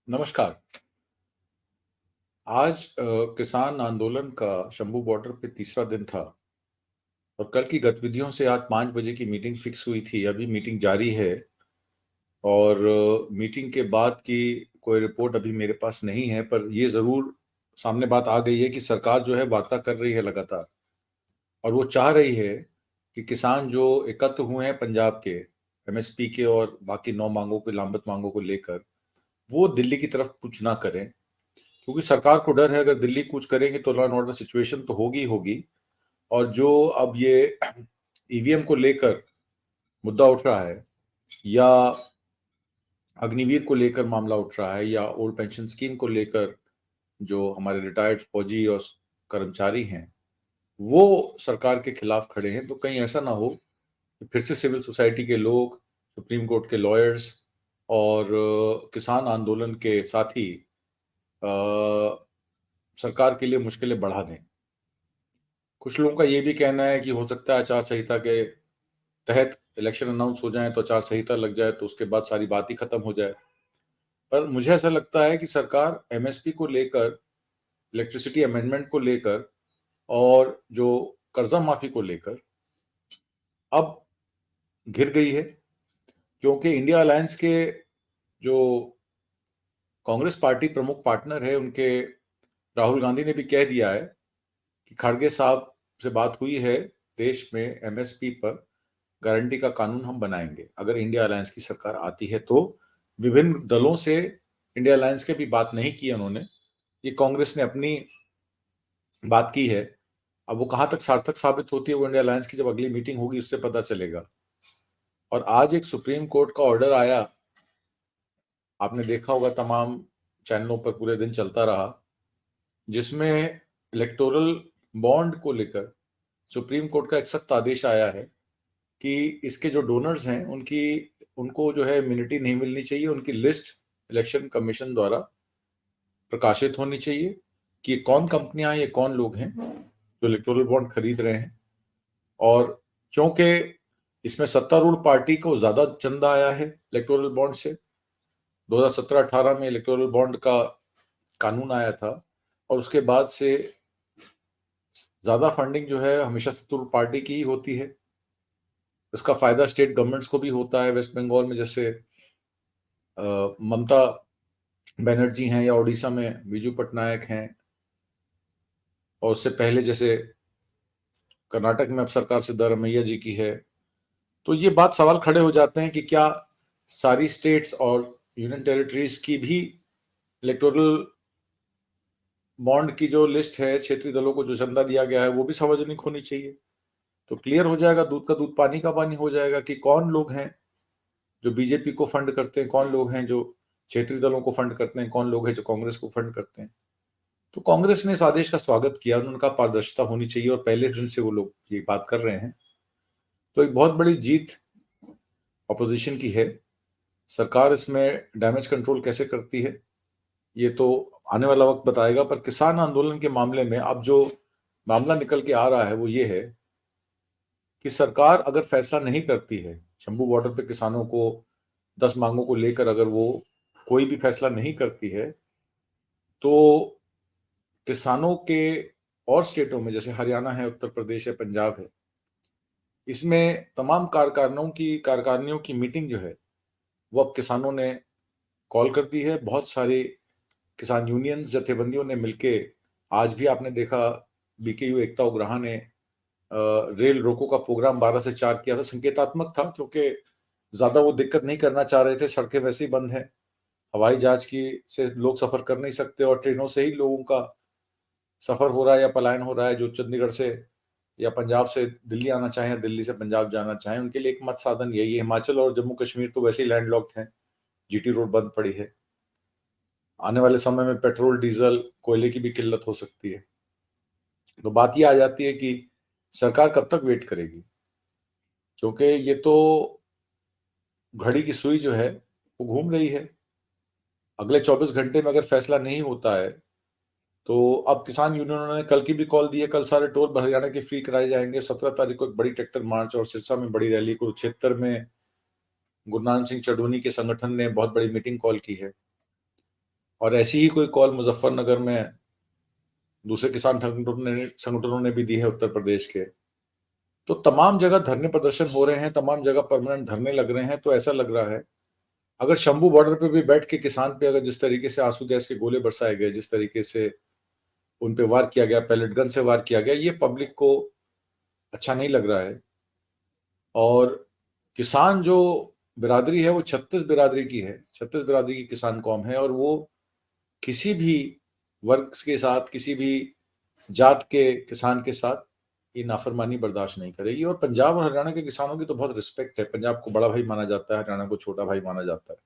नमस्कार। आज किसान आंदोलन का शंभू बॉर्डर पे तीसरा दिन था और कल की गतिविधियों से आज 5 बजे की मीटिंग फिक्स हुई थी। अभी मीटिंग जारी है और मीटिंग के बाद की कोई रिपोर्ट अभी मेरे पास नहीं है, पर ये ज़रूर सामने बात आ गई है कि सरकार जो है वार्ता कर रही है लगातार और वो चाह रही है कि किसान जो एकत्र हुए हैं पंजाब के एमएसपी के और बाकी 9 मांगों को लांबित मांगों को लेकर, वो दिल्ली की तरफ कुछ ना करें, क्योंकि सरकार को डर है अगर दिल्ली कुछ करेंगे तो लॉ एंड ऑर्डर सिचुएशन तो होगी ही होगी। और जो अब ये ईवीएम को लेकर मुद्दा उठ रहा है या अग्निवीर को लेकर मामला उठ रहा है या ओल्ड पेंशन स्कीम को लेकर जो हमारे रिटायर्ड फौजी और कर्मचारी हैं वो सरकार के खिलाफ खड़े हैं, तो कहीं ऐसा ना हो कि फिर से सिविल सोसाइटी के लोग, सुप्रीम कोर्ट के लॉयर्स और किसान आंदोलन के साथी सरकार के लिए मुश्किलें बढ़ा दें। कुछ लोगों का ये भी कहना है कि हो सकता है आचार संहिता के तहत इलेक्शन अनाउंस हो जाए तो आचार संहिता लग जाए तो उसके बाद सारी बात ही खत्म हो जाए। पर मुझे ऐसा लगता है कि सरकार एमएसपी को लेकर, इलेक्ट्रिसिटी अमेंडमेंट को लेकर और जो कर्जा माफी को लेकर अब घिर गई है, क्योंकि इंडिया अलायंस के जो कांग्रेस पार्टी प्रमुख पार्टनर है उनके राहुल गांधी ने भी कह दिया है कि खड़गे साहब से बात हुई है, देश में एमएसपी पर गारंटी का कानून हम बनाएंगे अगर इंडिया अलायंस की सरकार आती है। तो विभिन्न दलों से इंडिया अलायंस के भी बात नहीं की उन्होंने, ये कांग्रेस ने अपनी बात की है। अब वो कहां तक सार्थक साबित होती है वो इंडिया अलायंस की जब अगली मीटिंग होगी उससे पता चलेगा। और आज एक सुप्रीम कोर्ट का ऑर्डर आया, आपने देखा होगा, तमाम चैनलों पर पूरे दिन चलता रहा, जिसमें इलेक्टोरल बॉन्ड को लेकर सुप्रीम कोर्ट का एक सख्त आदेश आया है कि इसके जो डोनर्स हैं उनको जो है इम्यूनिटी नहीं मिलनी चाहिए, उनकी लिस्ट इलेक्शन कमीशन द्वारा प्रकाशित होनी चाहिए कि कौन कंपनियां, ये कौन लोग हैं जो इलेक्टोरल बॉन्ड खरीद रहे हैं। और क्योंकि इसमें सत्तारूढ़ पार्टी को ज्यादा चंदा आया है इलेक्टोरल बॉन्ड से, 2017-18 में इलेक्टोरल बॉन्ड का कानून आया था और उसके बाद से ज्यादा फंडिंग जो है हमेशा सत्तारूढ़ पार्टी की ही होती है। इसका फायदा स्टेट गवर्नमेंट्स को भी होता है। वेस्ट बंगाल में जैसे ममता बनर्जी हैं या उड़ीसा में बीजू पटनायक हैं, और उससे पहले जैसे कर्नाटक में अब सरकार सिद्धारमैया जी की है। तो ये बात सवाल खड़े हो जाते हैं कि क्या सारी स्टेट्स और यूनियन टेरिटरीज की भी इलेक्टोरल बॉन्ड की जो लिस्ट है, क्षेत्रीय दलों को जो चंदा दिया गया है, वो भी सार्वजनिक होनी चाहिए। तो क्लियर हो जाएगा, दूध का दूध पानी का पानी हो जाएगा कि कौन लोग हैं जो बीजेपी को फंड करते हैं, कौन लोग हैं जो क्षेत्रीय दलों को फंड करते हैं, कौन लोग हैं जो कांग्रेस को फंड करते हैं। तो कांग्रेस ने इस आदेश का स्वागत किया, उन्होंने कहा पारदर्शिता होनी चाहिए और पहले दिन से वो लोग ये बात कर रहे हैं। तो एक बहुत बड़ी जीत ऑपोजिशन की है। सरकार इसमें डैमेज कंट्रोल कैसे करती है ये तो आने वाला वक्त बताएगा। पर किसान आंदोलन के मामले में अब जो मामला निकल के आ रहा है वो ये है कि सरकार अगर फैसला नहीं करती है शंभू बॉर्डर पे किसानों को 10 मांगों को लेकर, अगर वो कोई भी फैसला नहीं करती है तो किसानों के और स्टेटों में जैसे हरियाणा है, उत्तर प्रदेश है, पंजाब है, इसमें तमाम कारखानियों की मीटिंग जो है वो अब किसानों ने कॉल कर दी है। बहुत सारे किसान यूनियन जथेबंदियों ने मिलके, आज भी आपने देखा बीकेयू एकता उग्राहा ने रेल रोको का प्रोग्राम 12 से 4 किया था। संकेतात्मक था क्योंकि ज्यादा वो दिक्कत नहीं करना चाह रहे थे, सड़कें वैसे ही बंद हैं, हवाई जहाज की से लोग सफर कर नहीं सकते और ट्रेनों से ही लोगों का सफर हो रहा है या पलायन हो रहा है, जो चंडीगढ़ से या पंजाब से दिल्ली आना चाहें या दिल्ली से पंजाब जाना चाहें, उनके लिए एकमात्र साधन यही है। हिमाचल और जम्मू कश्मीर तो वैसे ही लैंडलॉक्ड हैं, जीटी रोड बंद पड़ी है। आने वाले समय में पेट्रोल, डीजल, कोयले की भी किल्लत हो सकती है। तो बात ये आ जाती है कि सरकार कब तक वेट करेगी, क्योंकि ये तो घड़ी की सुई जो है वो घूम रही है। अगले 24 घंटे में अगर फैसला नहीं होता है तो अब किसान यूनियनों ने कल की भी कॉल दी है, कल सारे टोल हरियाणा के फ्री कराए जाएंगे। 17 तारीख को एक बड़ी ट्रैक्टर मार्च और सिरसा में बड़ी रैली, कुरुक्षेत्र में गुरनाम सिंह चढ़ूनी के संगठन ने बहुत बड़ी मीटिंग कॉल की है। और ऐसी ही कोई कॉल मुजफ्फरनगर में दूसरे किसान संगठनों ने भी दी है उत्तर प्रदेश के। तो तमाम जगह धरने प्रदर्शन हो रहे हैं, तमाम जगह परमानेंट धरने लग रहे हैं। तो ऐसा लग रहा है अगर शंभू बॉर्डर पे भी बैठ के किसान पे अगर जिस तरीके से आंसू गैस के गोले बरसाए गए, जिस तरीके से उन पे वार किया गया, पैलेट गन से वार किया गया, ये पब्लिक को अच्छा नहीं लग रहा है। और किसान जो बिरादरी है वो 36 बिरादरी की है, 36 बिरादरी की किसान कौम है, और वो किसी भी वर्ग के साथ, किसी भी जात के किसान के साथ ये नाफरमानी बर्दाश्त नहीं करेगी। और पंजाब और हरियाणा के किसानों की तो बहुत रिस्पेक्ट है। पंजाब को बड़ा भाई माना जाता है, हरियाणा को छोटा भाई माना जाता है।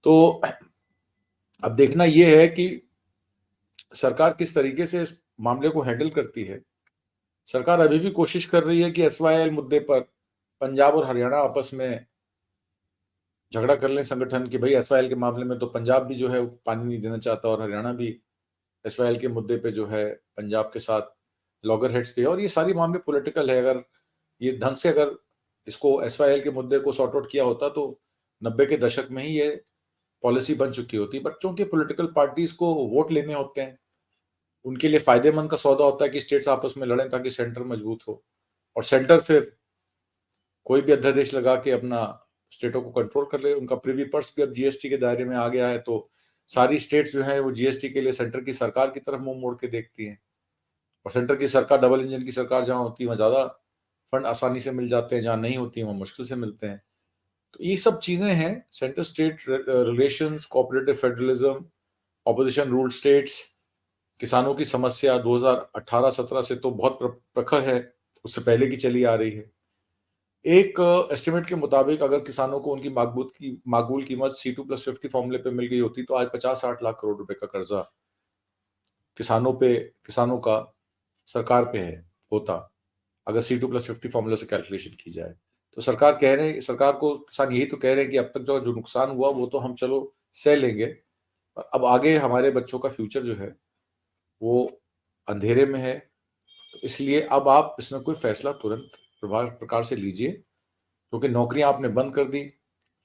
तो अब देखना यह है कि सरकार किस तरीके से इस मामले को हैंडल करती है। सरकार अभी भी कोशिश कर रही है कि एसवाईएल मुद्दे पर पंजाब और हरियाणा आपस में झगड़ा कर लें संगठन कि भाई एसवाईएल के मामले में तो पंजाब भी जो है पानी नहीं देना चाहता और हरियाणा भी एसवाईएल के मुद्दे पे जो है पंजाब के साथ लॉगर हेड्स पे है। और ये सारी मामले पॉलिटिकल है। अगर ये ढंग से अगर इसको एसवाईएल के मुद्दे को सॉर्ट आउट किया होता तो 90 के दशक में ही ये पॉलिसी बन चुकी होती। बट चूंकि पॉलिटिकल पार्टीज को वोट लेने होते हैं, उनके लिए फायदेमंद का सौदा होता है कि स्टेट्स आपस में लड़ें ताकि सेंटर मजबूत हो, और सेंटर फिर कोई भी अध्यादेश लगा के अपना स्टेटों को कंट्रोल कर ले। उनका प्रिवी पर्स भी अब जीएसटी के दायरे में आ गया है, तो सारी स्टेट्स जो है वो जीएसटी के लिए सेंटर की सरकार की तरफ मुंह मोड़ के देखती हैं। और सेंटर की सरकार, डबल इंजन की सरकार जहां होती है वहां ज्यादा फंड आसानी से मिल जाते हैं, जहां नहीं होती है वहां मुश्किल से मिलते हैं। तो ये सब चीजें हैं, centre state relations, cooperative federalism, opposition rule states, किसानों की समस्या 2018-17 से तो बहुत प्रखर है, उससे पहले की चली आ रही है। एक एस्टिमेट के मुताबिक अगर किसानों को उनकी माकबूल कीमत C2+50 फॉर्मूले पे मिल गई होती तो आज 50-60 लाख करोड़ रुपए का कर्जा किसानों का सरकार पे है होता, अगर C2+50 फॉर्मूले से कैलकुलेशन की जाए। तो सरकार को किसान यही तो कह रहे हैं कि अब तक जो नुकसान हुआ वो तो हम चलो सह लेंगे, पर अब आगे हमारे बच्चों का फ्यूचर जो है वो अंधेरे में है। तो इसलिए अब आप इसमें कोई फैसला तुरंत प्रभाव प्रकार से लीजिए, क्योंकि नौकरियां आपने बंद कर दी,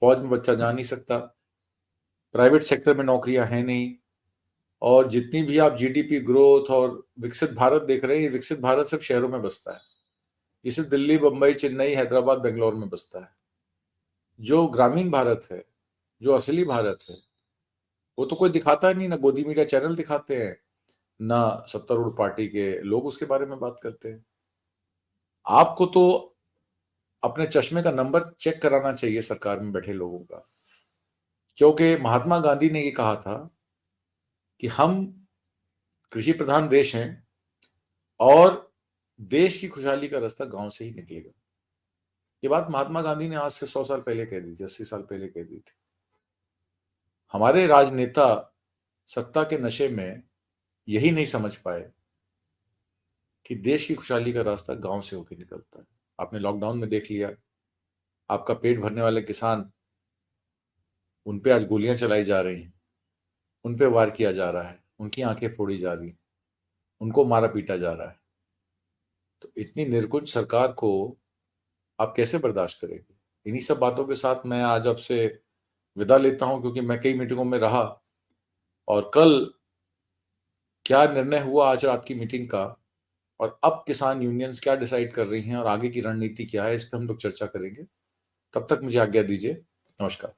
फौज में बच्चा जा नहीं सकता, प्राइवेट सेक्टर में नौकरियां हैं नहीं, और जितनी भी आप जीडीपी ग्रोथ और विकसित भारत देख रहे हैं, ये विकसित भारत सिर्फ शहरों में बसता है। ये सिर्फ दिल्ली, बंबई, चेन्नई, हैदराबाद, बेंगलोर में बसता है। जो ग्रामीण भारत है, जो असली भारत है, वो तो कोई दिखाता ही नहीं। ना गोदी मीडिया चैनल दिखाते हैं, ना सत्तारूढ़ पार्टी के लोग उसके बारे में बात करते हैं। आपको तो अपने चश्मे का नंबर चेक कराना चाहिए सरकार में बैठे लोगों का, क्योंकि महात्मा गांधी ने ये कहा था कि हम कृषि प्रधान देश हैं और देश की खुशहाली का रास्ता गांव से ही निकलेगा। ये बात महात्मा गांधी ने आज से 100 साल पहले कह दी थी, 80 साल पहले कह दी थी। हमारे राजनेता सत्ता के नशे में यही नहीं समझ पाए कि देश की खुशहाली का रास्ता गांव से होकर निकलता है। आपने लॉकडाउन में देख लिया, आपका पेट भरने वाले किसान, उन पे आज गोलियां चलाई जा रही हैं, उन पे वार किया जा रहा है, उनकी आंखें फोड़ी जा रही, उनको मारा पीटा जा रहा है। तो इतनी निर्कुंज सरकार को आप कैसे बर्दाश्त करेंगे? इन्हीं सब बातों के साथ मैं आज आपसे विदा लेता हूं, क्योंकि मैं कई मीटिंगों में रहा, और कल क्या निर्णय हुआ आज रात की मीटिंग का, और अब किसान यूनियंस क्या डिसाइड कर रही हैं और आगे की रणनीति क्या है, इस पर हम लोग चर्चा करेंगे। तब तक मुझे आज्ञा दीजिए। नमस्कार।